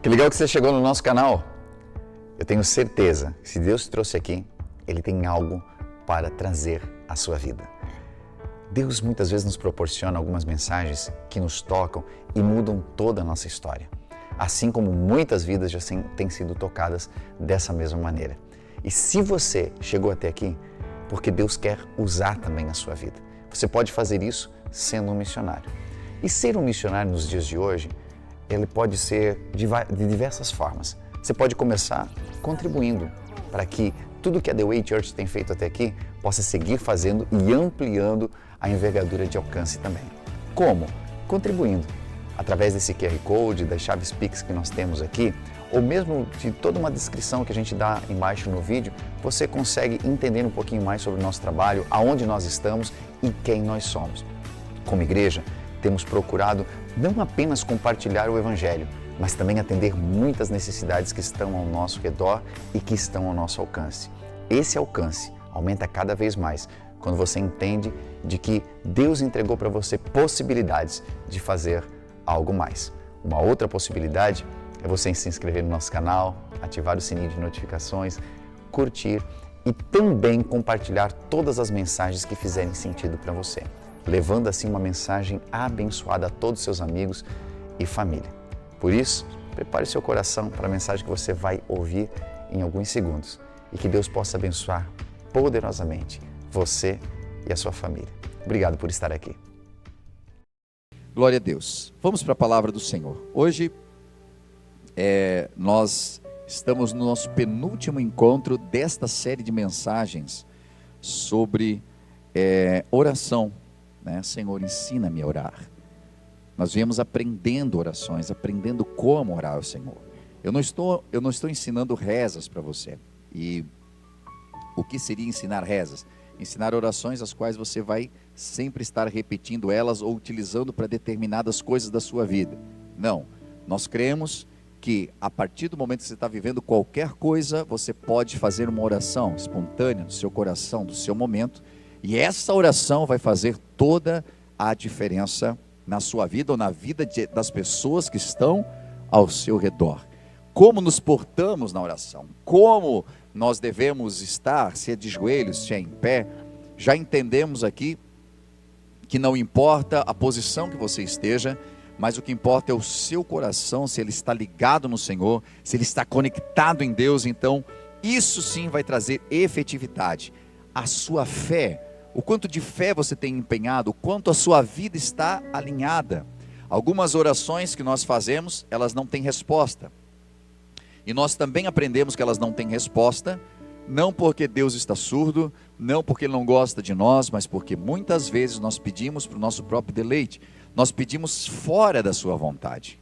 Que legal que você chegou no nosso canal. Eu tenho certeza que se Deus te trouxe aqui, Ele tem algo para trazer à sua vida. Deus muitas vezes nos proporciona algumas mensagens que nos tocam e mudam toda a nossa história. Assim como muitas vidas já têm sido tocadas dessa mesma maneira. E se você chegou até aqui, porque Deus quer usar também a sua vida. Você pode fazer isso sendo um missionário. E ser um missionário nos dias de hoje, ele pode ser de diversas formas. Você pode começar contribuindo para que tudo que a The Way Church tem feito até aqui possa seguir fazendo e ampliando a envergadura de alcance também. Como? Contribuindo. Através desse QR Code, das chaves Pix que nós temos aqui, ou mesmo de toda uma descrição que a gente dá embaixo no vídeo, você consegue entender um pouquinho mais sobre o nosso trabalho, aonde nós estamos e quem nós somos. Como igreja, temos procurado não apenas compartilhar o Evangelho, mas também atender muitas necessidades que estão ao nosso redor e que estão ao nosso alcance. Esse alcance aumenta cada vez mais quando você entende de que Deus entregou para você possibilidades de fazer algo mais. Uma outra possibilidade é você se inscrever no nosso canal, ativar o sininho de notificações, curtir e também compartilhar todas as mensagens que fizerem sentido para você, levando assim uma mensagem abençoada a todos os seus amigos e família. Por isso, prepare seu coração para a mensagem que você vai ouvir em alguns segundos e que Deus possa abençoar poderosamente você e a sua família. Obrigado por estar aqui. Glória a Deus. Vamos para a palavra do Senhor. Hoje nós estamos no nosso penúltimo encontro desta série de mensagens sobre oração, né? Senhor, ensina-me a orar. Nós viemos aprendendo orações, aprendendo como orar ao Senhor. Eu não estou ensinando rezas para você. E o que seria ensinar rezas? Ensinar orações as quais você vai sempre estar repetindo elas ou utilizando para determinadas coisas da sua vida. Não, nós cremos que a partir do momento que você está vivendo qualquer coisa, você pode fazer uma oração espontânea do seu coração, do seu momento, e essa oração vai fazer toda a diferença na sua vida ou na vida das pessoas que estão ao seu redor. Como nos portamos na oração, como nós devemos estar, se é de joelhos, se é em pé. Já entendemos aqui que não importa a posição que você esteja, mas o que importa é o seu coração, se ele está ligado no Senhor, se ele está conectado em Deus. Então isso sim vai trazer efetividade. A sua fé, o quanto de fé você tem empenhado, o quanto a sua vida está alinhada. Algumas orações que nós fazemos, elas não têm resposta. E nós também aprendemos que elas não têm resposta, não porque Deus está surdo, não porque Ele não gosta de nós, mas porque muitas vezes nós pedimos para o nosso próprio deleite, nós pedimos fora da sua vontade.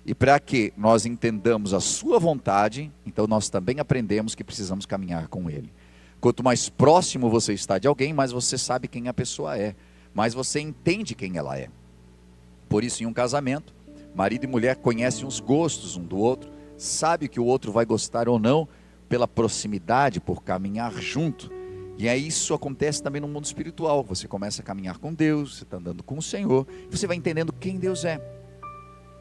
E para que nós entendamos a sua vontade, então nós também aprendemos que precisamos caminhar com Ele. Quanto mais próximo você está de alguém, mais você sabe quem a pessoa é, mais você entende quem ela é. Por isso, em um casamento, marido e mulher conhecem os gostos um do outro, sabe que o outro vai gostar ou não pela proximidade, por caminhar junto. E aí isso acontece também no mundo espiritual. Você começa a caminhar com Deus, você está andando com o Senhor, e você vai entendendo quem Deus é,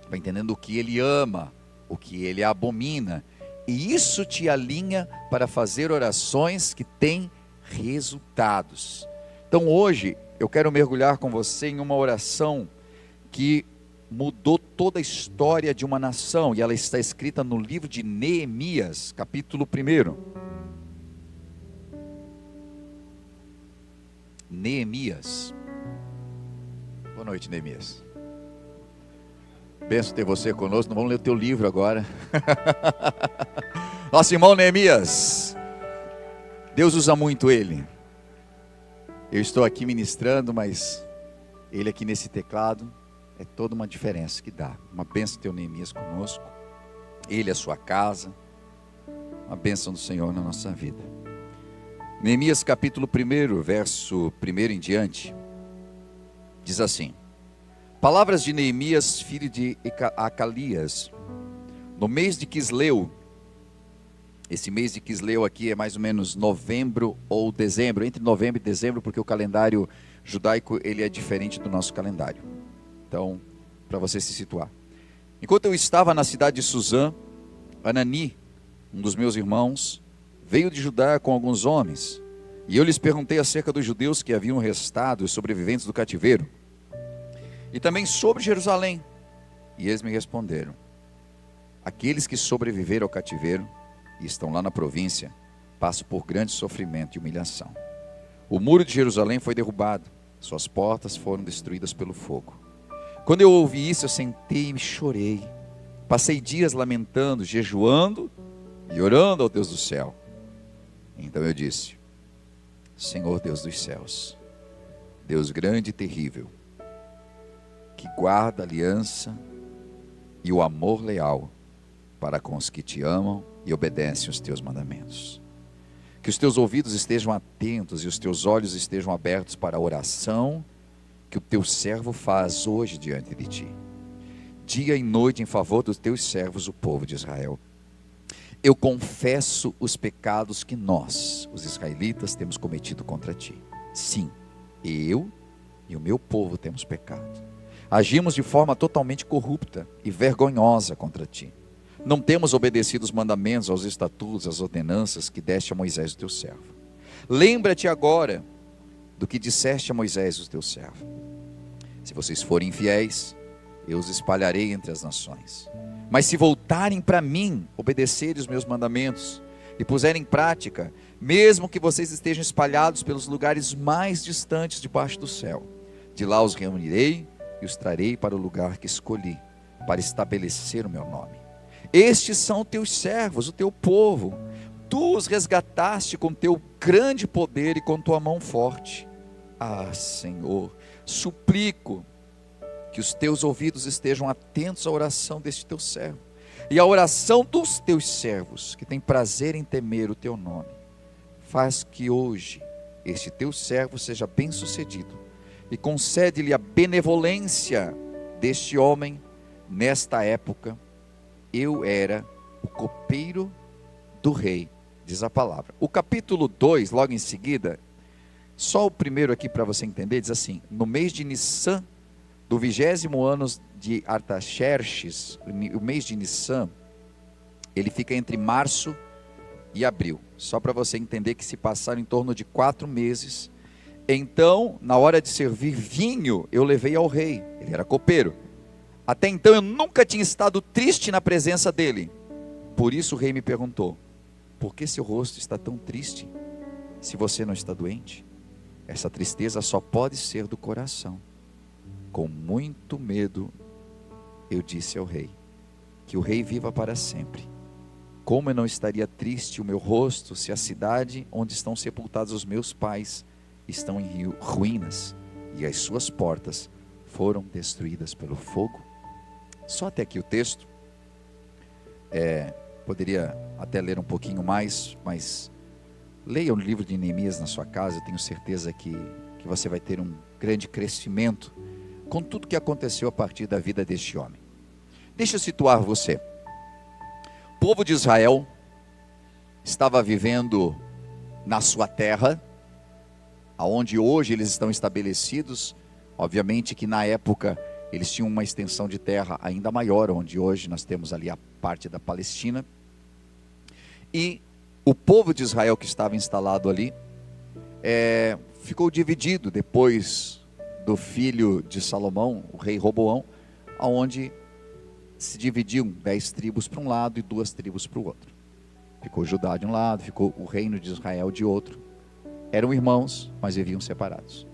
vai entendendo o que Ele ama, o que Ele abomina, e isso te alinha para fazer orações que têm resultados. Então hoje eu quero mergulhar com você em uma oração que mudou toda a história de uma nação, e ela está escrita no livro de Neemias, capítulo 1. Neemias. Boa noite, Neemias. Benção ter você conosco. Não vamos ler o teu livro agora. Nosso irmão Neemias, Deus usa muito ele. Eu estou aqui ministrando, mas ele aqui nesse teclado é toda uma diferença que dá. Uma bênção ter o Neemias conosco, ele, a sua casa, uma bênção do Senhor na nossa vida. Neemias capítulo 1, verso 1 em diante, diz assim: palavras de Neemias, filho de Acalias, no mês de Quisleu. Esse mês de Quisleu aqui é mais ou menos novembro ou dezembro, entre novembro e dezembro, porque o calendário judaico ele é diferente do nosso calendário. Então, para você se situar. Enquanto eu estava na cidade de Suzã, Anani, um dos meus irmãos, veio de Judá com alguns homens, e eu lhes perguntei acerca dos judeus que haviam restado, os sobreviventes do cativeiro, e também sobre Jerusalém. E eles me responderam: aqueles que sobreviveram ao cativeiro e estão lá na província, passam por grande sofrimento e humilhação. O muro de Jerusalém foi derrubado, suas portas foram destruídas pelo fogo. Quando eu ouvi isso, eu sentei e chorei. Passei dias lamentando, jejuando e orando ao Deus do céu. Então eu disse: Senhor Deus dos céus, Deus grande e terrível, que guarda a aliança e o amor leal para com os que te amam e obedecem os teus mandamentos. Que os teus ouvidos estejam atentos e os teus olhos estejam abertos para a oração que o teu servo faz hoje diante de ti, dia e noite em favor dos teus servos, o povo de Israel. Eu confesso os pecados que nós, os israelitas, temos cometido contra ti. Sim, eu e o meu povo temos pecado. Agimos de forma totalmente corrupta e vergonhosa contra ti. Não temos obedecido os mandamentos, aos estatutos, às ordenanças que deste a Moisés, o teu servo. Lembra-te agora do que disseste a Moisés, o teu servo. Se vocês forem infiéis, eu os espalharei entre as nações. Mas se voltarem para mim, obedecerem os meus mandamentos e puserem em prática, mesmo que vocês estejam espalhados pelos lugares mais distantes debaixo do céu, de lá os reunirei e os trarei para o lugar que escolhi, para estabelecer o meu nome. Estes são teus servos, o teu povo. Tu os resgataste com teu grande poder e com tua mão forte. Ah, Senhor, suplico que os teus ouvidos estejam atentos à oração deste teu servo e à oração dos teus servos, que têm prazer em temer o teu nome. Faz que hoje este teu servo seja bem-sucedido e concede-lhe a benevolência deste homem. Nesta época, eu era o copeiro do rei, diz a palavra. O capítulo 2, logo em seguida, só o primeiro aqui para você entender, diz assim: no mês de Nissan, do 20º ano de Artaxerxes, o mês de Nissan, ele fica entre março e abril, só para você entender que se passaram em torno de 4 meses. Então, na hora de servir vinho, eu levei ao rei, ele era copeiro. Até então eu nunca tinha estado triste na presença dele. Por isso o rei me perguntou: por que seu rosto está tão triste, se você não está doente? Essa tristeza só pode ser do coração. Com muito medo, eu disse ao rei: que o rei viva para sempre. Como eu não estaria triste o meu rosto, se a cidade onde estão sepultados os meus pais estão em ruínas, e as suas portas foram destruídas pelo fogo? Só até aqui o texto. Poderia até ler um pouquinho mais, mas leia o livro de Neemias na sua casa. Eu tenho certeza que você vai ter um grande crescimento com tudo que aconteceu a partir da vida deste homem. Deixa eu situar você. O povo de Israel estava vivendo na sua terra, aonde hoje eles estão estabelecidos. Obviamente que na época eles tinham uma extensão de terra ainda maior, onde hoje nós temos ali a parte da Palestina. E o povo de Israel que estava instalado ali, ficou dividido depois do filho de Salomão, o rei Roboão, aonde se dividiam 10 tribos para um lado e 2 tribos para o outro. Ficou Judá de um lado, ficou o reino de Israel de outro. Eram irmãos, mas viviam separados.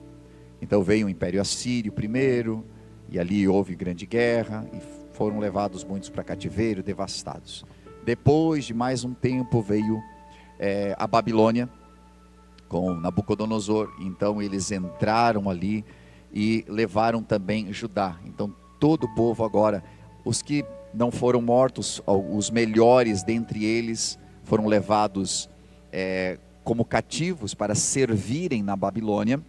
Então veio o Império Assírio primeiro, e ali houve grande guerra, e foram levados muitos para cativeiro, devastados. Depois de mais um tempo veio a Babilônia, com Nabucodonosor. Então eles entraram ali e levaram também Judá. Então todo o povo agora, os que não foram mortos, os melhores dentre eles, foram levados como cativos para servirem na Babilônia.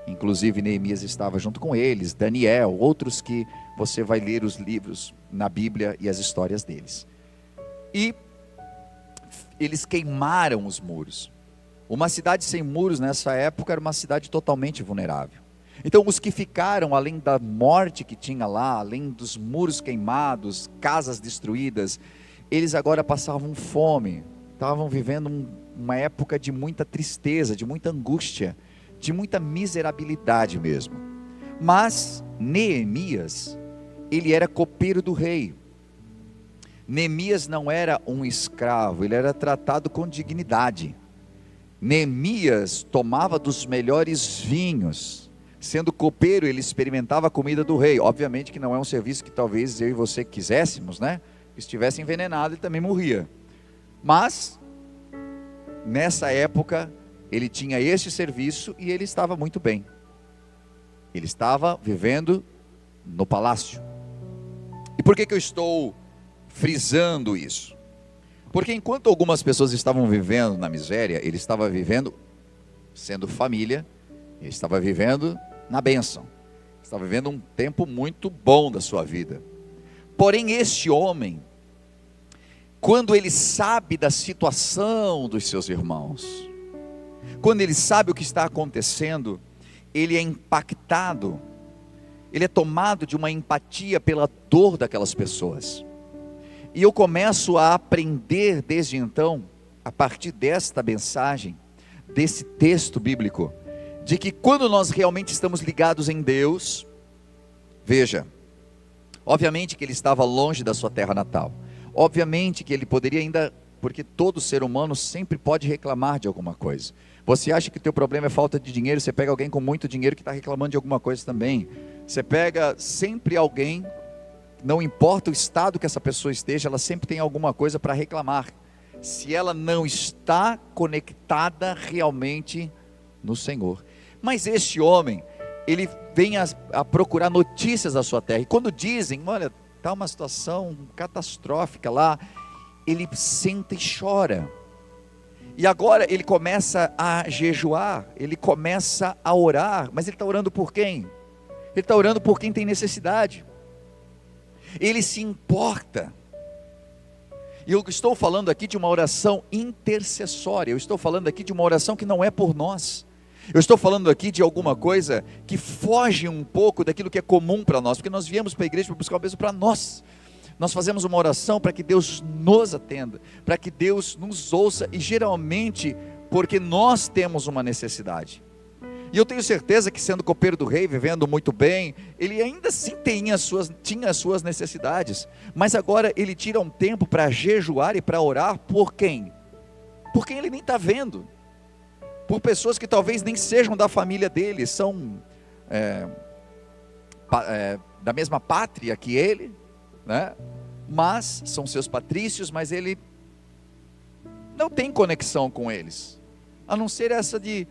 Inclusive Neemias estava junto com eles, Daniel, outros que você vai ler os livros na Bíblia e as histórias deles. E eles queimaram os muros. Uma cidade sem muros nessa época era uma cidade totalmente vulnerável. Então os que ficaram, além da morte que tinha lá, além dos muros queimados, casas destruídas, eles agora passavam fome, estavam vivendo uma época de muita tristeza, de muita angústia, de muita miserabilidade mesmo. Mas Neemias, ele era copeiro do rei. Neemias não era um escravo, ele era tratado com dignidade. Neemias tomava dos melhores vinhos. Sendo copeiro, ele experimentava a comida do rei. Obviamente que não é um serviço que talvez eu e você quiséssemos, né? Se estivesse envenenado, ele também morria. Mas, nessa época, ele tinha este serviço e ele estava muito bem. Ele estava vivendo no palácio. E por que eu estou frisando isso? Porque enquanto algumas pessoas estavam vivendo na miséria, ele estava vivendo sendo família, ele estava vivendo na bênção, estava vivendo um tempo muito bom da sua vida. Porém este homem, quando ele sabe da situação dos seus irmãos, quando ele sabe o que está acontecendo, ele é impactado, ele é tomado de uma empatia pela dor daquelas pessoas. E eu começo a aprender desde então, a partir desta mensagem, desse texto bíblico, de que quando nós realmente estamos ligados em Deus, veja, obviamente que ele estava longe da sua terra natal, obviamente que ele poderia ainda, porque todo ser humano sempre pode reclamar de alguma coisa. Você acha que o teu problema é falta de dinheiro, você pega alguém com muito dinheiro que está reclamando de alguma coisa também. Você pega sempre alguém, não importa o estado que essa pessoa esteja, ela sempre tem alguma coisa para reclamar, se ela não está conectada realmente no Senhor. Mas este homem, ele vem a procurar notícias da sua terra, e quando dizem, olha, está uma situação catastrófica lá, ele senta e chora. E agora ele começa a jejuar, ele começa a orar, mas ele está orando por quem? Ele está orando por quem tem necessidade. Ele se importa. E eu estou falando aqui de uma oração intercessória, eu estou falando aqui de uma oração que não é por nós. Eu estou falando aqui de alguma coisa que foge um pouco daquilo que é comum para nós, porque nós viemos para a igreja para buscar uma bênção para nós. Nós fazemos uma oração para que Deus nos atenda, para que Deus nos ouça, e geralmente porque nós temos uma necessidade. E eu tenho certeza que, sendo copeiro do rei, vivendo muito bem, ele ainda assim tinha as suas necessidades, mas agora ele tira um tempo para jejuar e para orar por quem? Por quem ele nem está vendo, por pessoas que talvez nem sejam da família dele, são da mesma pátria que ele, né? Mas são seus patrícios, mas ele não tem conexão com eles, a não ser essa de: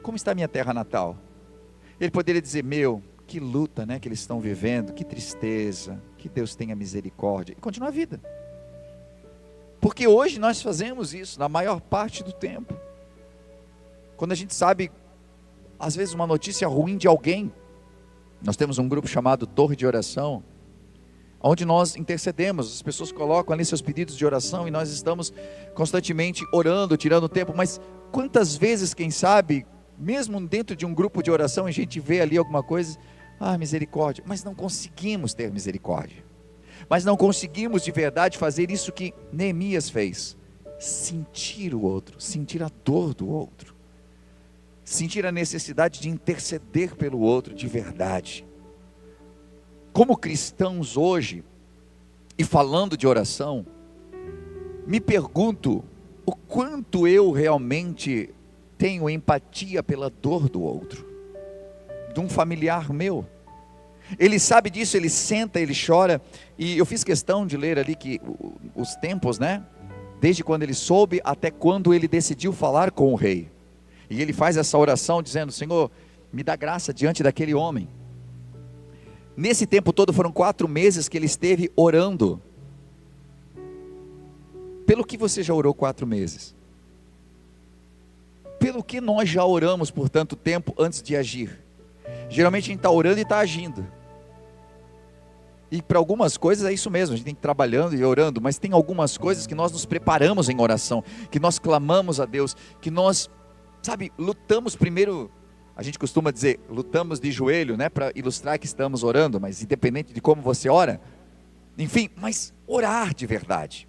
como está a minha terra natal? Ele poderia dizer: meu, que luta, né, que eles estão vivendo, que tristeza, que Deus tenha misericórdia, e continua a vida. Porque hoje nós fazemos isso na maior parte do tempo. Quando a gente sabe, às vezes, uma notícia ruim de alguém, nós temos um grupo chamado Torre de Oração, onde nós intercedemos, as pessoas colocam ali seus pedidos de oração, e nós estamos constantemente orando, tirando tempo. Mas quantas vezes, quem sabe, mesmo dentro de um grupo de oração, a gente vê ali alguma coisa, misericórdia, mas não conseguimos ter misericórdia, mas não conseguimos de verdade fazer isso que Neemias fez: sentir o outro, sentir a dor do outro, sentir a necessidade de interceder pelo outro de verdade. Como cristãos hoje, e falando de oração, me pergunto o quanto eu realmente tenho empatia pela dor do outro, de um familiar meu. Ele sabe disso, ele senta, ele chora, e eu fiz questão de ler ali que os tempos, né, desde quando ele soube até quando ele decidiu falar com o rei, e ele faz essa oração dizendo: Senhor, me dá graça diante daquele homem. Nesse tempo todo foram 4 meses que ele esteve orando. Pelo que você já orou 4 meses? Pelo que nós já oramos por tanto tempo antes de agir? Geralmente a gente está orando e está agindo. E para algumas coisas é isso mesmo, a gente tem que ir trabalhando e orando, mas tem algumas coisas que nós nos preparamos em oração, que nós clamamos a Deus, que nós, lutamos primeiro A gente costuma dizer, lutamos de joelho, né, para ilustrar que estamos orando, mas independente de como você ora, enfim, mas orar de verdade,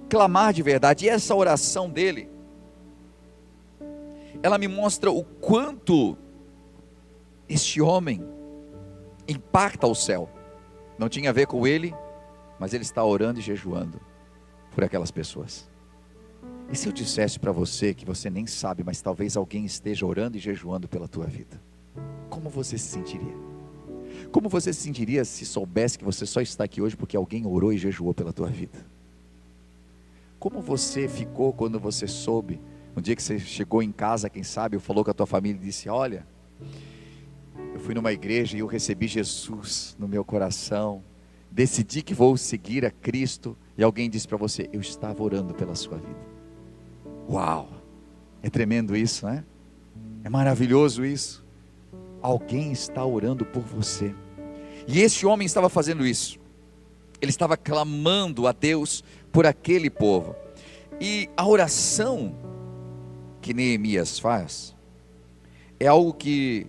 clamar de verdade. E essa oração dele, ela me mostra o quanto este homem impacta o céu. Não tinha a ver com ele, mas ele está orando e jejuando por aquelas pessoas. E se eu dissesse para você que você nem sabe, mas talvez alguém esteja orando e jejuando pela tua vida, como você se sentiria? Como você se sentiria se soubesse que você só está aqui hoje porque alguém orou e jejuou pela tua vida? Como você ficou quando você soube, um dia que você chegou em casa, quem sabe, ou falou com a tua família e disse: olha, eu fui numa igreja e eu recebi Jesus no meu coração, decidi que vou seguir a Cristo, e alguém disse para você: eu estava orando pela sua vida. Uau, é tremendo isso, né? É maravilhoso isso. Alguém está orando por você. E esse homem estava fazendo isso. Ele estava clamando a Deus por aquele povo. E a oração que Neemias faz é algo que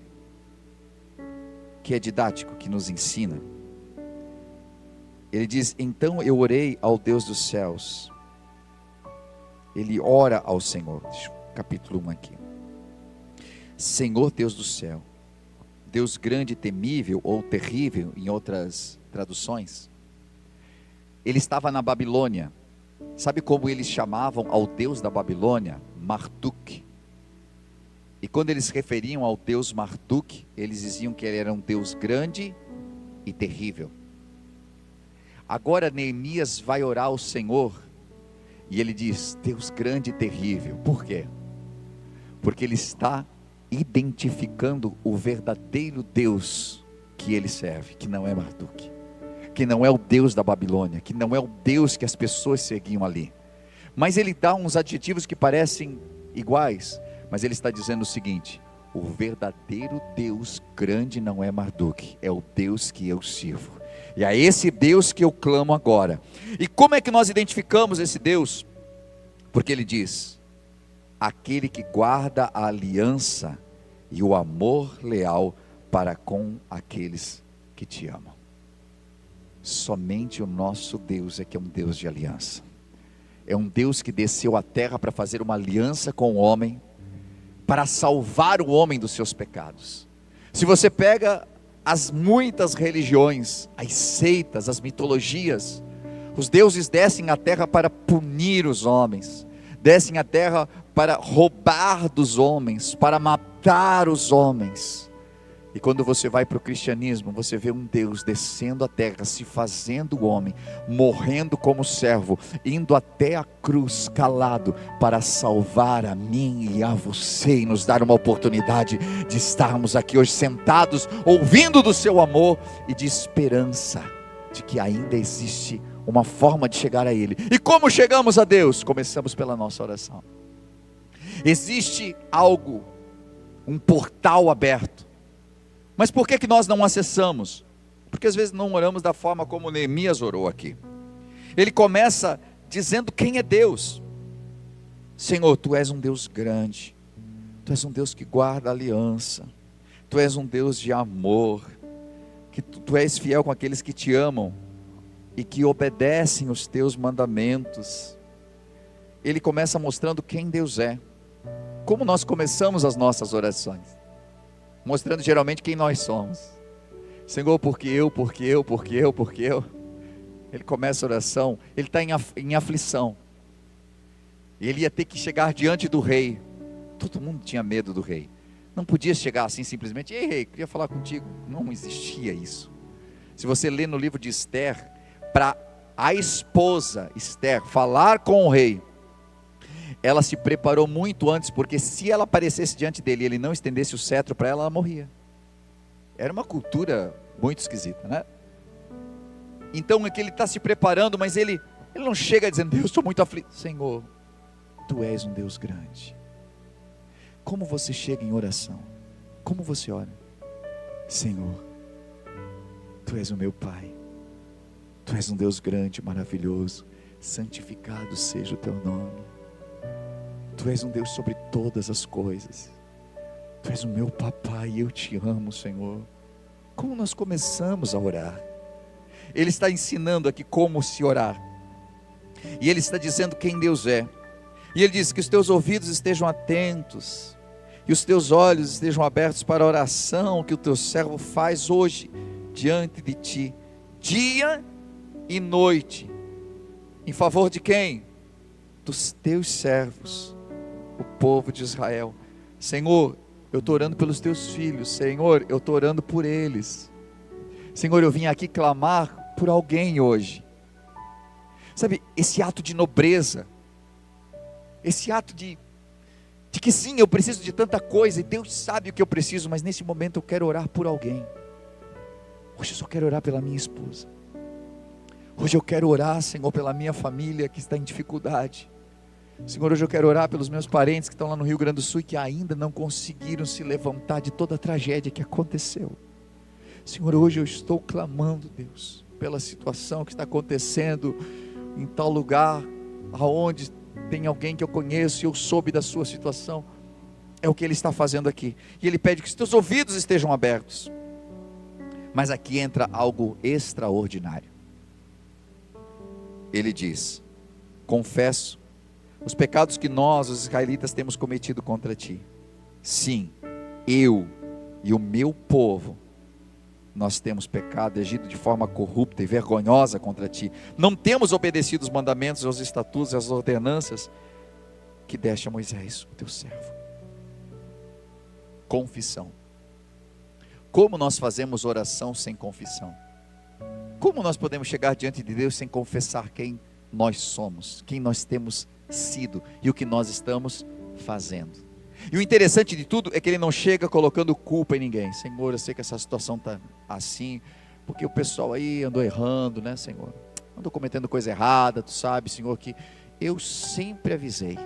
é didático, que nos ensina. Ele diz: então eu orei ao Deus dos céus. Ele ora ao Senhor. Capítulo 1 aqui. Senhor Deus do céu, Deus grande, temível ou terrível em outras traduções. Ele estava na Babilônia. Sabe como eles chamavam ao Deus da Babilônia? Marduk. E quando eles se referiam ao Deus Marduk, eles diziam que ele era um Deus grande e terrível. Agora Neemias vai orar ao Senhor e ele diz: Deus grande e terrível. Por quê? Porque ele está identificando o verdadeiro Deus que ele serve, que não é Marduk, que não é o Deus da Babilônia, que não é o Deus que as pessoas seguiam ali. Mas ele dá uns adjetivos que parecem iguais, mas ele está dizendo o seguinte: o verdadeiro Deus grande não é Marduk, é o Deus que eu sirvo, e é esse Deus que eu clamo agora. E como é que nós identificamos esse Deus? Porque ele diz: aquele que guarda a aliança e o amor leal para com aqueles que te amam. Somente o nosso Deus é que é um Deus de aliança. É um Deus que desceu à terra para fazer uma aliança com o homem, para salvar o homem dos seus pecados. Se você pega as muitas religiões, as seitas, as mitologias, os deuses descem à terra para punir os homens, descem à terra para roubar dos homens, para matar os homens. E quando você vai para o cristianismo, você vê um Deus descendo à terra, se fazendo homem, morrendo como servo, indo até a cruz calado, para salvar a mim e a você, e nos dar uma oportunidade de estarmos aqui hoje sentados, ouvindo do seu amor e de esperança, de que ainda existe uma forma de chegar a Ele. E como chegamos a Deus? Começamos pela nossa oração. Existe algo, um portal aberto. Mas por que nós não acessamos? Porque às vezes não oramos da forma como Neemias orou aqui. Ele começa dizendo quem é Deus. Senhor, Tu és um Deus grande, Tu és um Deus que guarda a aliança, Tu és um Deus de amor, que tu és fiel com aqueles que Te amam e que obedecem os Teus mandamentos. Ele começa mostrando quem Deus é. Como nós começamos as nossas orações? Mostrando geralmente quem nós somos. Senhor, porque eu. Ele começa a oração, ele está em aflição. Ele ia ter que chegar diante do rei. Todo mundo tinha medo do rei. Não podia chegar assim simplesmente: ei rei, queria falar contigo. Não existia isso. Se você lê no livro de Esther, para a esposa Esther falar com o rei, ela se preparou muito antes, porque se ela aparecesse diante dele e ele não estendesse o cetro para ela, ela morria. Era uma cultura muito esquisita, né? Então é que ele está se preparando, mas ele não chega dizendo: Deus, estou muito aflito. Senhor, Tu és um Deus grande. Como você chega em oração? Como você ora? Senhor, Tu és o meu Pai, Tu és um Deus grande, maravilhoso, santificado seja o Teu nome. Tu és um Deus sobre todas as coisas. Tu és o meu papai e eu te amo, Senhor. Como nós começamos a orar? Ele está ensinando aqui como se orar. E ele está dizendo quem Deus é. E ele diz que os teus ouvidos estejam atentos e os teus olhos estejam abertos para a oração que o teu servo faz hoje diante de ti, dia e noite. Em favor de quem? Dos teus servos, o povo de Israel. Senhor, eu estou orando pelos teus filhos. Senhor, eu estou orando por eles. Senhor, eu vim aqui clamar por alguém hoje. Sabe, esse ato de nobreza, esse ato de que sim, eu preciso de tanta coisa, e Deus sabe o que eu preciso, mas nesse momento eu quero orar por alguém. Hoje eu só quero orar pela minha esposa. Hoje eu quero orar, Senhor, pela minha família que está em dificuldade. Senhor, hoje eu quero orar pelos meus parentes que estão lá no Rio Grande do Sul e que ainda não conseguiram se levantar de toda a tragédia que aconteceu. Senhor, hoje eu estou clamando, Deus, pela situação que está acontecendo em tal lugar, aonde tem alguém que eu conheço e eu soube da sua situação. É o que ele está fazendo aqui. E ele pede que os teus ouvidos estejam abertos. Mas aqui entra algo extraordinário. Ele diz: confesso os pecados que nós, os israelitas, temos cometido contra ti. Sim, eu e o meu povo, nós temos pecado, agido de forma corrupta e vergonhosa contra ti. Não temos obedecido os mandamentos, os estatutos e as ordenanças que deste a Moisés, o teu servo. Confissão. Como nós fazemos oração sem confissão? Como nós podemos chegar diante de Deus sem confessar quem nós somos, quem nós temos sido e o que nós estamos fazendo? E o interessante de tudo é que ele não chega colocando culpa em ninguém. Senhor, eu sei que essa situação está assim, porque o pessoal aí andou errando, né, Senhor? Andou cometendo coisa errada, tu sabe, Senhor, que eu sempre avisei,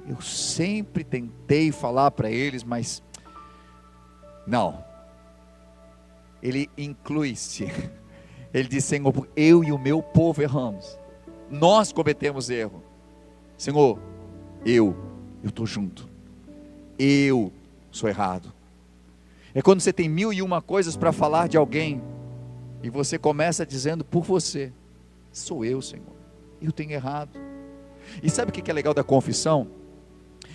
eu sempre tentei falar para eles, mas não. Ele inclui-se. Ele diz: Senhor, eu e o meu povo erramos, nós cometemos erro. Senhor, eu estou junto, eu sou errado. É quando você tem 1001 coisas para falar de alguém, e você começa dizendo por você: sou eu, Senhor, eu tenho errado. E sabe o que é legal da confissão?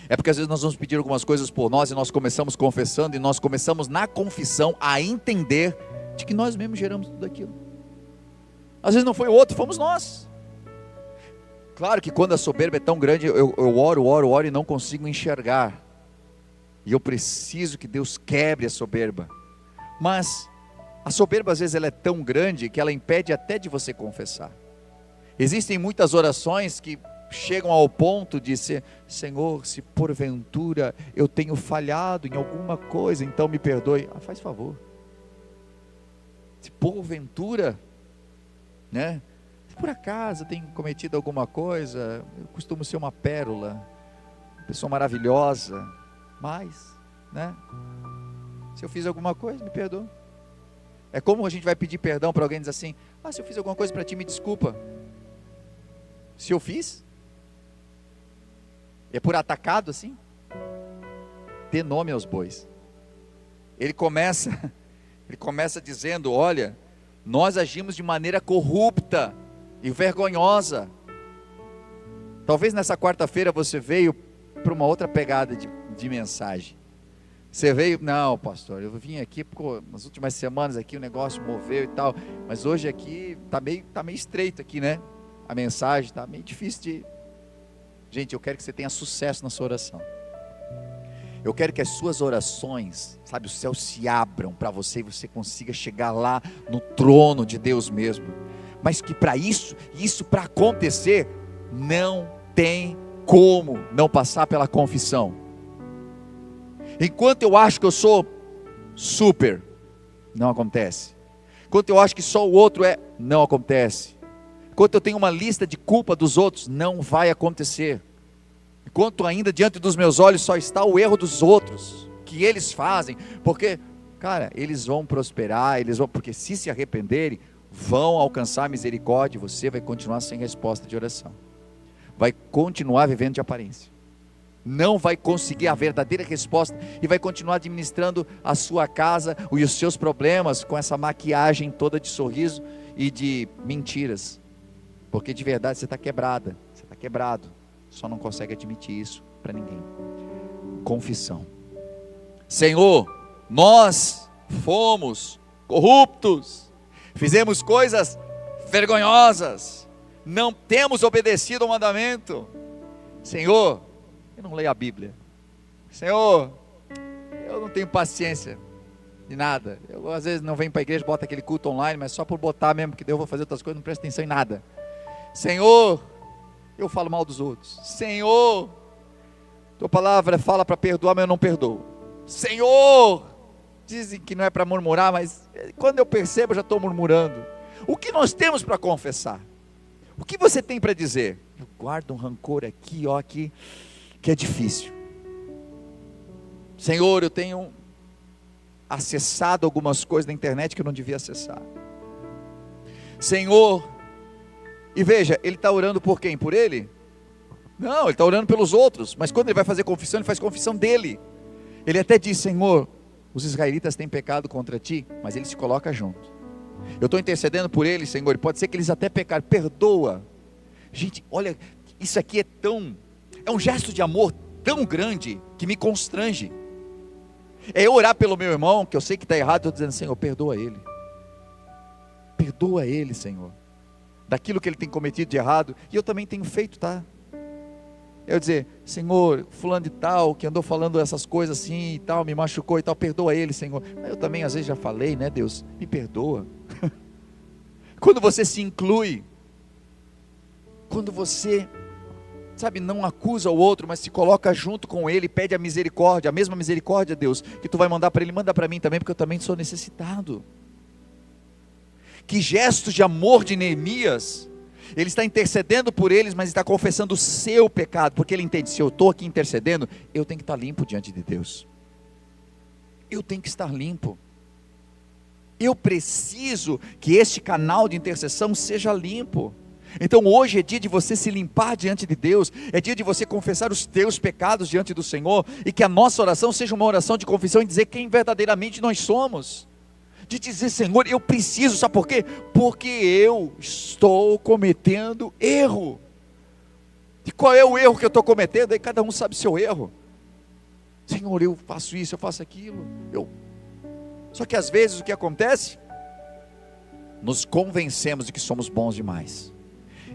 É porque às vezes nós vamos pedir algumas coisas por nós, e nós começamos confessando, e nós começamos na confissão a entender de que nós mesmos geramos tudo aquilo. Às vezes não foi o outro, fomos nós. Claro que quando a soberba é tão grande, eu oro e não consigo enxergar, e eu preciso que Deus quebre a soberba. Mas a soberba às vezes ela é tão grande que ela impede até de você confessar. Existem muitas orações que chegam ao ponto de ser: Senhor, se porventura eu tenho falhado em alguma coisa, então me perdoe. Faz favor. Se porventura, né? Se por acaso eu tenho cometido alguma coisa, eu costumo ser uma pérola, uma pessoa maravilhosa, mas, né? Se eu fiz alguma coisa, me perdoa. É como a gente vai pedir perdão para alguém e diz assim: se eu fiz alguma coisa para ti, me desculpa. Se eu fiz, é por atacado assim? Dê nome aos bois. Ele começa dizendo: olha, nós agimos de maneira corrupta e vergonhosa. Talvez nessa quarta-feira você veio para uma outra pegada de mensagem. Você veio: não, pastor, eu vim aqui porque nas últimas semanas aqui o negócio moveu e tal, mas hoje aqui tá meio estreito aqui, né? A mensagem está meio difícil de... Gente, eu quero que você tenha sucesso na sua oração. Eu quero que as suas orações, sabe, os céus se abram para você e você consiga chegar lá no trono de Deus mesmo. Mas que para isso para acontecer, não tem como não passar pela confissão. Enquanto eu acho que eu sou super, não acontece. Enquanto eu acho que só o outro não acontece. Enquanto eu tenho uma lista de culpa dos outros, não vai acontecer. Enquanto ainda diante dos meus olhos só está o erro dos outros, que eles fazem, porque, cara, eles vão prosperar, porque se arrependerem, vão alcançar misericórdia, e você vai continuar sem resposta de oração, vai continuar vivendo de aparência. não vai conseguir a verdadeira resposta e vai continuar administrando a sua casa e os seus problemas com essa maquiagem toda de sorriso e de mentiras, porque de verdade você está quebrada, você está quebrado, só não consegue admitir isso para ninguém. Confissão. Senhor, nós fomos corruptos, fizemos coisas vergonhosas, não temos obedecido ao mandamento. Senhor, eu não leio a Bíblia. Senhor, eu não tenho paciência de nada. Eu às vezes não venho para a igreja, boto aquele culto online, mas só por botar mesmo, porque daí eu vou fazer outras coisas, não presto atenção em nada. Senhor, eu falo mal dos outros. Senhor, tua palavra fala para perdoar, mas eu não perdoo. Senhor, dizem que não é para murmurar, mas quando eu percebo eu já estou murmurando. O que nós temos para confessar? O que você tem para dizer? Eu guardo um rancor aqui, ó, aqui, que é difícil. Senhor, eu tenho acessado algumas coisas na internet que eu não devia acessar. Senhor, e veja, ele está orando por quem? Por ele? Não, ele está orando pelos outros, mas quando ele vai fazer confissão, ele faz confissão dele. Ele até diz: Senhor, os israelitas têm pecado contra ti, mas ele se coloca junto. Eu estou intercedendo por eles, Senhor, e pode ser que eles até pecaram, perdoa. Gente, olha, isso aqui é um gesto de amor tão grande, que me constrange. É eu orar pelo meu irmão, que eu sei que está errado, estou dizendo: Senhor, perdoa ele, Senhor, daquilo que ele tem cometido de errado, e eu também tenho feito, tá? Eu dizer: Senhor, fulano de tal, que andou falando essas coisas assim e tal, me machucou e tal, perdoa ele, Senhor. Eu também às vezes já falei, né, Deus, me perdoa. Quando você se inclui, quando você, sabe, não acusa o outro, mas se coloca junto com ele, pede a misericórdia, a mesma misericórdia, Deus, que tu vai mandar para ele, manda para mim também, porque eu também sou necessitado. Que gestos de amor de Neemias. Ele está intercedendo por eles, mas está confessando o seu pecado, porque ele entende: se eu estou aqui intercedendo, eu tenho que estar limpo diante de Deus. Eu tenho que estar limpo. Eu preciso que este canal de intercessão seja limpo. Então hoje é dia de você se limpar diante de Deus, é dia de você confessar os teus pecados diante do Senhor, e que a nossa oração seja uma oração de confissão, e dizer quem verdadeiramente nós somos. De dizer: Senhor, eu preciso, sabe por quê? Porque eu estou cometendo erro. E qual é o erro que eu estou cometendo? Aí cada um sabe o seu erro. Senhor, eu faço isso, eu faço aquilo. Só que às vezes o que acontece? Nos convencemos de que somos bons demais.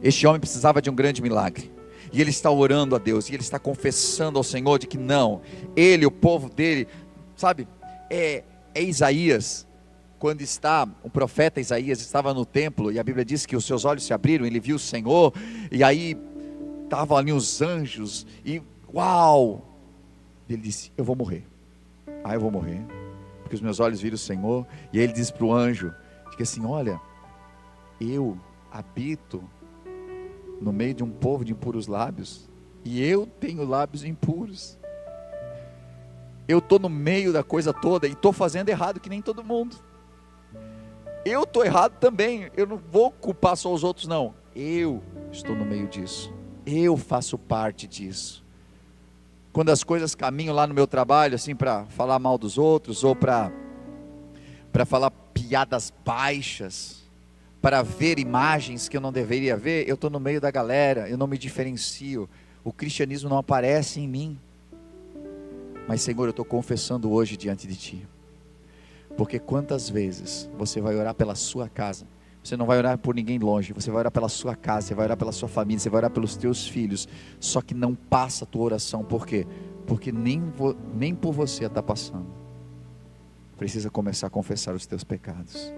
Este homem precisava de um grande milagre, e ele está orando a Deus, e ele está confessando ao Senhor de que não, ele, o povo dele, sabe, é Isaías. Quando o profeta Isaías estava no templo, e a Bíblia diz que os seus olhos se abriram, ele viu o Senhor, e aí estavam ali os anjos, e uau, ele disse: eu vou morrer, eu vou morrer, porque os meus olhos viram o Senhor. E aí ele diz para o anjo, diz assim: olha, eu habito no meio de um povo de impuros lábios, e eu tenho lábios impuros, eu estou no meio da coisa toda, e estou fazendo errado que nem todo mundo. Eu estou errado também, eu não vou culpar só os outros, não. Eu estou no meio disso, eu faço parte disso. Quando as coisas caminham lá no meu trabalho, assim, para falar mal dos outros, ou para falar piadas baixas, para ver imagens que eu não deveria ver, eu estou no meio da galera, eu não me diferencio, o cristianismo não aparece em mim. Mas Senhor, eu estou confessando hoje diante de Ti. Porque quantas vezes você vai orar pela sua casa, você não vai orar por ninguém longe, você vai orar pela sua casa, você vai orar pela sua família, você vai orar pelos teus filhos, só que não passa a tua oração. Por quê? Porque nem por você está passando. Precisa começar a confessar os teus pecados,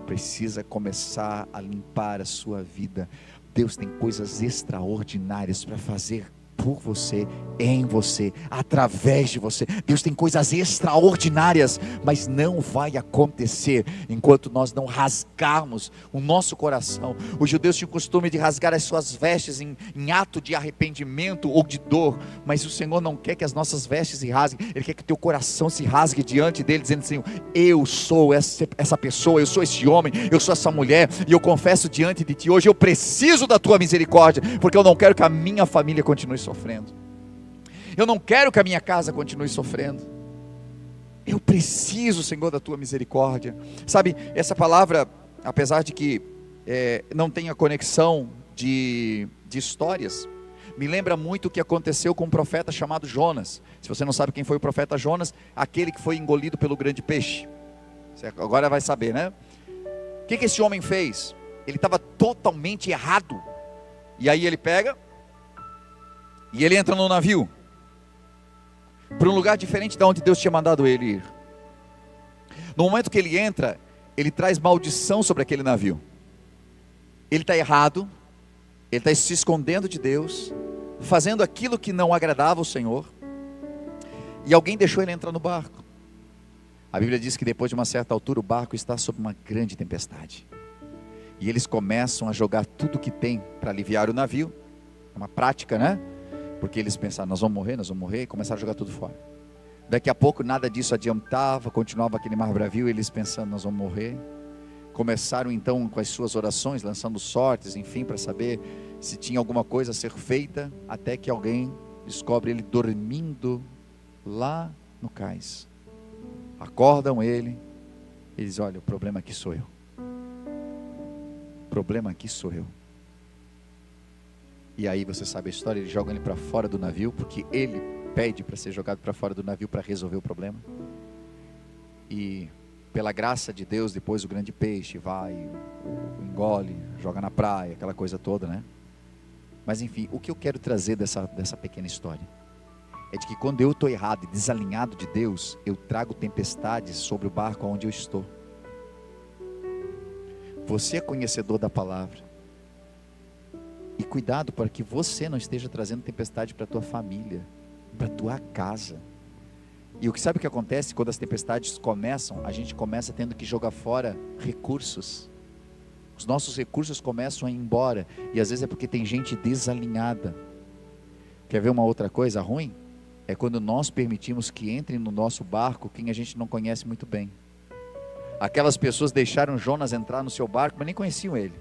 precisa começar a limpar a sua vida. Deus tem coisas extraordinárias para fazer por você, em você, através de você. Deus tem coisas extraordinárias, mas não vai acontecer enquanto nós não rasgarmos o nosso coração. Os judeus tinham o costume de rasgar as suas vestes em ato de arrependimento ou de dor, mas o Senhor não quer que as nossas vestes se rasguem. Ele quer que o teu coração se rasgue diante dele, dizendo assim: eu sou essa pessoa, eu sou esse homem, eu sou essa mulher, e eu confesso diante de ti hoje, eu preciso da tua misericórdia, porque eu não quero que a minha família continue sofrendo. Eu não quero que a minha casa continue sofrendo. Eu preciso, Senhor, da tua misericórdia. Sabe, essa palavra, apesar de que não tenha conexão de histórias, me lembra muito o que aconteceu com um profeta chamado Jonas. Se você não sabe quem foi o profeta Jonas, aquele que foi engolido pelo grande peixe. Você agora vai saber, né? O que esse homem fez? Ele estava totalmente errado. E aí ele pega e ele entra no navio para um lugar diferente de onde Deus tinha mandado ele ir. No momento que ele entra, ele traz maldição sobre aquele navio. Ele está errado, ele está se escondendo de Deus, fazendo aquilo que não agradava o Senhor, e alguém deixou ele entrar no barco. A Bíblia diz que depois de uma certa altura o barco está sob uma grande tempestade, e eles começam a jogar tudo que tem para aliviar o navio. É uma prática, né? Porque eles pensaram, nós vamos morrer, e começaram a jogar tudo fora. Daqui a pouco nada disso adiantava, continuava aquele mar bravio, eles pensando, nós vamos morrer. Começaram então com as suas orações, lançando sortes, enfim, para saber se tinha alguma coisa a ser feita, até que alguém descobre ele dormindo lá no cais. Acordam ele, e diz, olha, o problema aqui sou eu. O problema aqui sou eu. E aí você sabe a história, eles jogam ele para fora do navio, porque ele pede para ser jogado para fora do navio para resolver o problema. E pela graça de Deus, depois o grande peixe vai, o engole, joga na praia, aquela coisa toda, né? Mas enfim, o que eu quero trazer dessa pequena história é de que quando eu estou errado e desalinhado de Deus, eu trago tempestades sobre o barco onde eu estou. Você é conhecedor da palavra, e cuidado para que você não esteja trazendo tempestade para a tua família, para a tua casa. E sabe o que acontece quando as tempestades começam? A gente começa tendo que jogar fora recursos. Os nossos recursos começam a ir embora, e às vezes é porque tem gente desalinhada. Quer ver uma outra coisa ruim? É quando nós permitimos que entrem no nosso barco quem a gente não conhece muito bem. Aquelas pessoas deixaram Jonas entrar no seu barco, mas nem conheciam ele.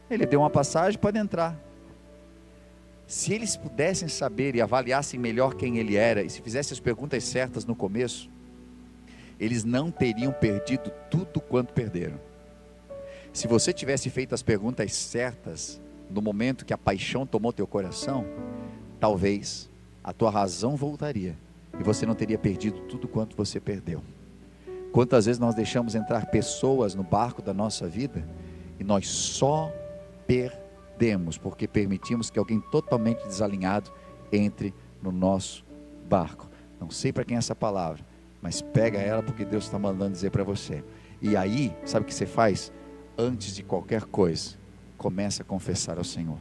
Ele deu uma passagem, pode entrar. Se eles pudessem saber e avaliassem melhor quem ele era, e se fizessem as perguntas certas no começo, eles não teriam perdido tudo quanto perderam. Se você tivesse feito as perguntas certas no momento que a paixão tomou teu coração, talvez a tua razão voltaria e você não teria perdido tudo quanto você perdeu. Quantas vezes nós deixamos entrar pessoas no barco da nossa vida e nós só perdemos porque permitimos que alguém totalmente desalinhado entre no nosso barco. Não sei para quem é essa palavra, mas pega ela porque Deus está mandando dizer para você. E aí, sabe o que você faz? Antes de qualquer coisa, começa a confessar ao Senhor.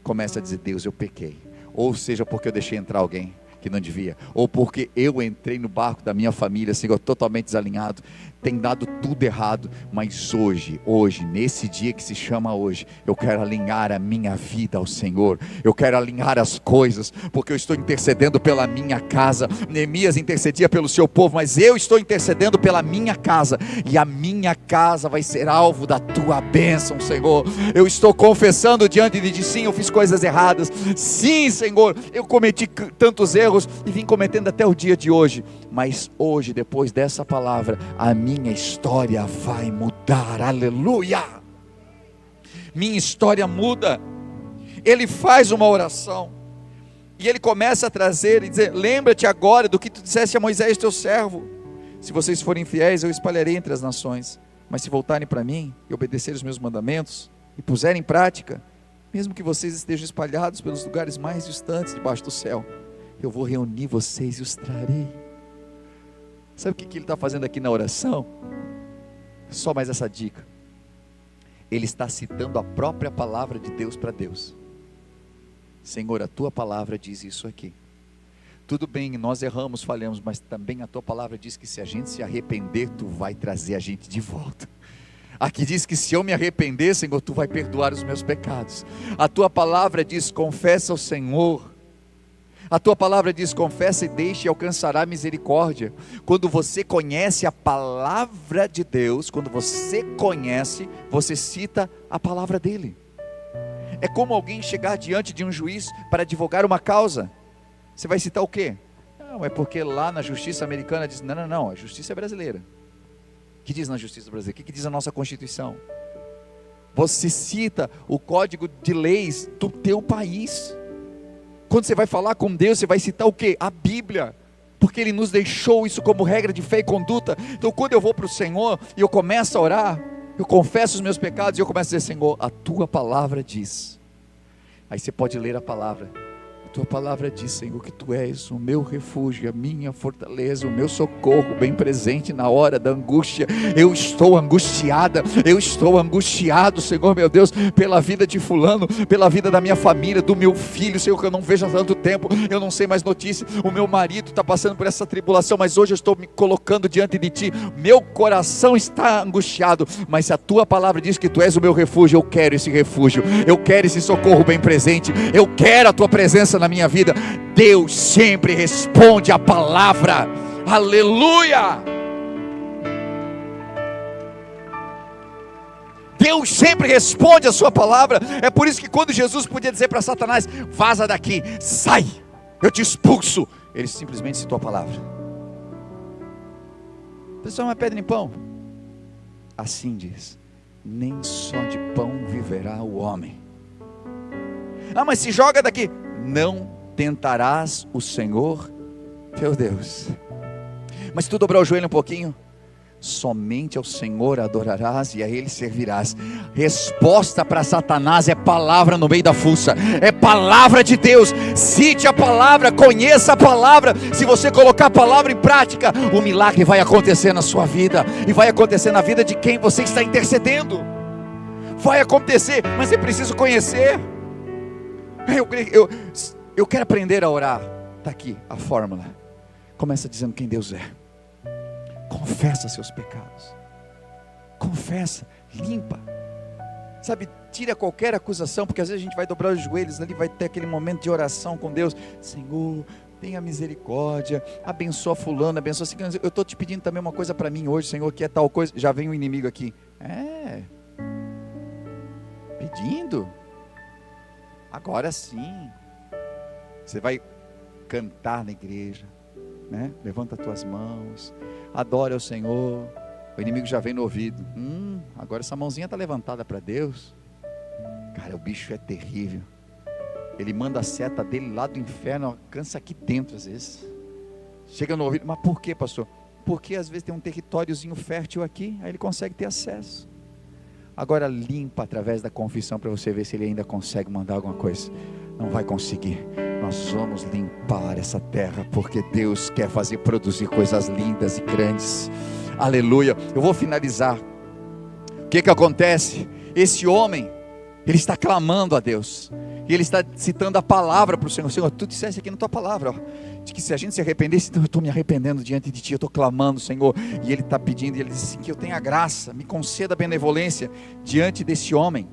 Começa a dizer, Deus, eu pequei. Ou seja, porque eu deixei entrar alguém que não devia, ou porque eu entrei no barco da minha família, Senhor, totalmente desalinhado, tem dado tudo errado, mas hoje, nesse dia que se chama hoje, eu quero alinhar a minha vida ao Senhor, eu quero alinhar as coisas, porque eu estou intercedendo pela minha casa. Neemias intercedia pelo seu povo, mas eu estou intercedendo pela minha casa, e a minha casa vai ser alvo da tua bênção, Senhor. Eu estou confessando diante de ti, sim, eu fiz coisas erradas, sim, Senhor, eu cometi tantos erros, e vim cometendo até o dia de hoje, mas hoje, depois dessa palavra, a minha história vai mudar, aleluia, minha história muda. Ele faz uma oração, e ele começa a trazer e dizer, lembra-te agora do que tu disseste a Moisés teu servo, se vocês forem fiéis, eu espalharei entre as nações, mas se voltarem para mim, e obedecerem os meus mandamentos, e puserem em prática, mesmo que vocês estejam espalhados pelos lugares mais distantes debaixo do céu, eu vou reunir vocês e os trarei. Sabe o que ele está fazendo aqui na oração? Só mais essa dica. Ele está citando a própria palavra de Deus para Deus. Senhor, a tua palavra diz isso aqui. Tudo bem, nós erramos, falhamos, mas também a tua palavra diz que se a gente se arrepender, tu vai trazer a gente de volta. Aqui diz que se eu me arrepender, Senhor, tu vai perdoar os meus pecados. A tua palavra diz, confessa ao Senhor. A tua palavra diz, confessa e deixa e alcançará misericórdia. Quando você conhece a palavra de Deus, quando você conhece, você cita a palavra dele. É como alguém chegar diante de um juiz para advogar uma causa. Você vai citar o quê? Não, é porque lá na justiça americana diz, não, a justiça é brasileira. O que diz na justiça brasileira? O que diz a nossa Constituição? Você cita o código de leis do teu país. Quando você vai falar com Deus, você vai citar o quê? A Bíblia. Porque Ele nos deixou isso como regra de fé e conduta. Então quando eu vou para o Senhor e eu começo a orar, eu confesso os meus pecados e eu começo a dizer, Senhor, a Tua palavra diz. Aí você pode ler a palavra. Tua palavra diz, Senhor, que Tu és o meu refúgio, a minha fortaleza, o meu socorro bem presente na hora da angústia. Eu estou angustiada, eu estou angustiado, Senhor meu Deus, pela vida de fulano, pela vida da minha família, do meu filho, Senhor, que eu não vejo há tanto tempo, eu não sei mais notícia. O meu marido está passando por essa tribulação, mas hoje eu estou me colocando diante de Ti. Meu coração está angustiado, mas se a Tua palavra diz que Tu és o meu refúgio, eu quero esse refúgio, eu quero esse socorro bem presente, eu quero a Tua presença na minha vida. Deus sempre responde a palavra. Aleluia! Deus sempre responde a sua palavra. É por isso que quando Jesus podia dizer para Satanás, vaza daqui, sai, eu te expulso, ele simplesmente citou a palavra. Pessoal, uma pedra em pão. Assim diz, nem só de pão viverá o homem. Ah, mas se joga daqui. Não tentarás o Senhor teu Deus. Mas se tu dobrar o joelho um pouquinho, somente ao Senhor adorarás e a Ele servirás. Resposta para Satanás é palavra no meio da fuça, é palavra de Deus. Cite a palavra, conheça a palavra. Se você colocar a palavra em prática, o milagre vai acontecer na sua vida, e vai acontecer na vida de quem você está intercedendo. Vai acontecer, mas é preciso conhecer. Eu quero aprender a orar. Está aqui a fórmula. Começa dizendo quem Deus é. Confessa seus pecados. Confessa, limpa. Sabe, tira qualquer acusação, porque às vezes a gente vai dobrar os joelhos ali, vai ter aquele momento de oração com Deus. Senhor, tenha misericórdia, abençoa fulano, abençoa assim. Eu estou te pedindo também uma coisa para mim hoje, Senhor, que é tal coisa. Já vem o inimigo aqui. Pedindo? Agora sim, você vai cantar na igreja, né? Levanta as tuas mãos, adora o Senhor. O inimigo já vem no ouvido. Agora essa mãozinha está levantada para Deus. Cara, o bicho é terrível. Ele manda a seta dele lá do inferno, alcança aqui dentro às vezes. Chega no ouvido, mas por que, pastor? Porque às vezes tem um territóriozinho fértil aqui, aí ele consegue ter acesso. Agora limpa através da confissão para você ver se ele ainda consegue mandar alguma coisa. Não vai conseguir. Nós vamos limpar essa terra, porque Deus quer fazer produzir coisas lindas e grandes. Aleluia. Eu vou finalizar. O que acontece? Esse homem, ele está clamando a Deus, e ele está citando a palavra para o Senhor. Senhor, tu disseste aqui na tua palavra, de que se a gente se arrependesse, então eu estou me arrependendo diante de ti, eu estou clamando, Senhor. E ele está pedindo, e ele diz assim, que eu tenha graça, me conceda a benevolência diante desse homem.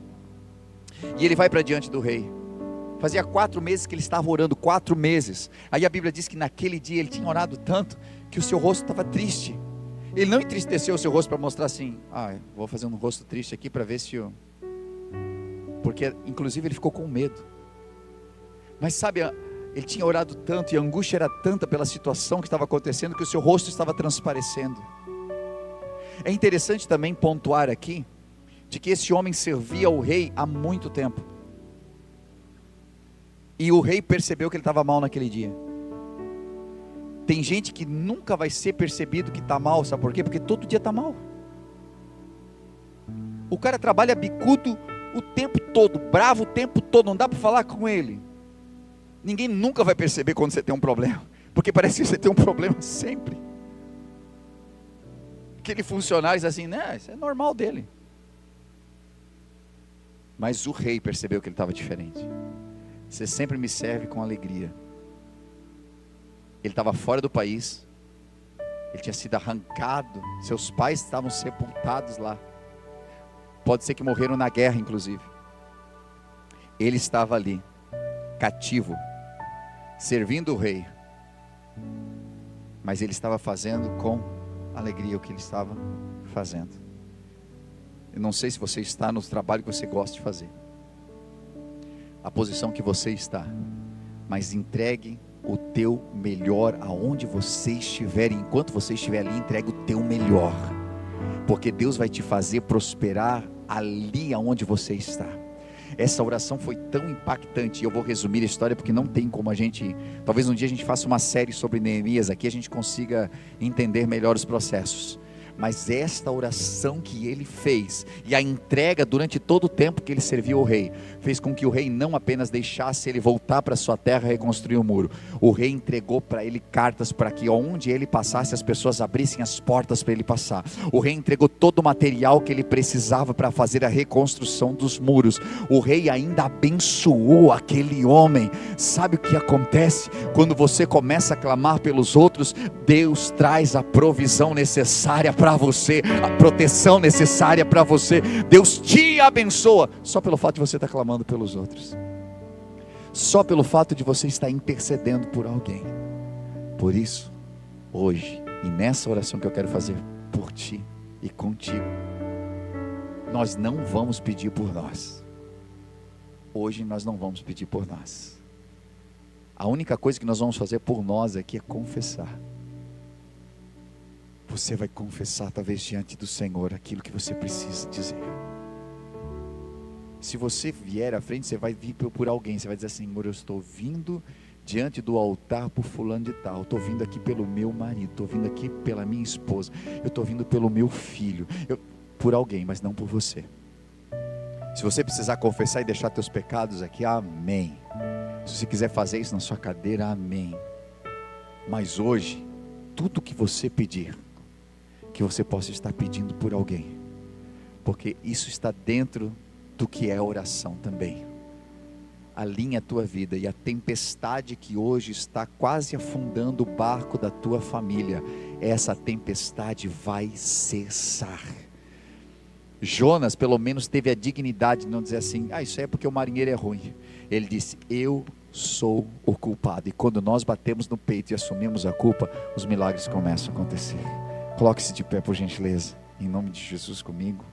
E ele vai para diante do rei. Fazia 4 meses que ele estava orando, 4 meses. Aí a Bíblia diz que naquele dia ele tinha orado tanto, que o seu rosto estava triste. Ele não entristeceu o seu rosto para mostrar assim, vou fazer um rosto triste aqui para ver se eu... Porque inclusive ele ficou com medo. Mas sabe, ele tinha orado tanto, e a angústia era tanta pela situação que estava acontecendo, que o seu rosto estava transparecendo. É interessante também pontuar aqui, de que esse homem servia ao rei há muito tempo, e o rei percebeu que ele estava mal naquele dia. Tem gente que nunca vai ser percebido que está mal, sabe por quê? Porque todo dia está mal. O cara trabalha bicudo o tempo todo, bravo o tempo todo, não dá para falar com ele. Ninguém nunca vai perceber quando você tem um problema, porque parece que você tem um problema sempre. Aquele funcionário diz assim, isso é normal dele. Mas o rei percebeu que ele estava diferente. Você sempre me serve com alegria. Ele estava fora do país, ele tinha sido arrancado, seus pais estavam sepultados lá, pode ser que morreram na guerra inclusive. Ele estava ali, cativo, servindo o rei, mas ele estava fazendo com alegria o que ele estava fazendo. Eu não sei se você está no trabalho que você gosta de fazer, a posição que você está, mas entregue o teu melhor aonde você estiver. Enquanto você estiver ali, entregue o teu melhor, porque Deus vai te fazer prosperar ali aonde você está. Essa oração foi tão impactante, e eu vou resumir a história porque não tem como a gente, talvez um dia a gente faça uma série sobre Neemias aqui, a gente consiga entender melhor os processos. Mas esta oração que ele fez, e a entrega durante todo o tempo que ele serviu ao rei, fez com que o rei não apenas deixasse ele voltar para sua terra e reconstruir o muro. O rei entregou para ele cartas para que onde ele passasse as pessoas abrissem as portas para ele passar. O rei entregou todo o material que ele precisava para fazer a reconstrução dos muros. O rei ainda abençoou aquele homem. Sabe o que acontece? Quando você começa a clamar pelos outros, Deus traz a provisão necessária para você, a proteção necessária para você. Deus te abençoa só pelo fato de você estar clamando pelos outros, só pelo fato de você estar intercedendo por alguém. Por isso, hoje, e nessa oração que eu quero fazer por ti e contigo, nós não vamos pedir por nós. Hoje nós não vamos pedir por nós. A única coisa que nós vamos fazer por nós aqui é confessar. Você vai confessar talvez diante do Senhor aquilo que você precisa dizer. Se você vier à frente, você vai vir por alguém, você vai dizer assim: Senhor, eu estou vindo diante do altar por fulano de tal, estou vindo aqui pelo meu marido, estou vindo aqui pela minha esposa, eu estou vindo pelo meu filho, por alguém, mas não por você. Se você precisar confessar e deixar teus pecados aqui, amém. Se você quiser fazer isso na sua cadeira, amém. Mas hoje, tudo que você pedir, que você possa estar pedindo por alguém, porque isso está dentro do que é oração também. Alinha a tua vida, e a tempestade que hoje está quase afundando o barco da tua família, essa tempestade vai cessar. Jonas pelo menos teve a dignidade de não dizer assim: isso é porque o marinheiro é ruim. Ele disse: eu sou o culpado. E quando nós batemos no peito e assumimos a culpa, os milagres começam a acontecer. Coloque-se de pé, por gentileza, em nome de Jesus comigo.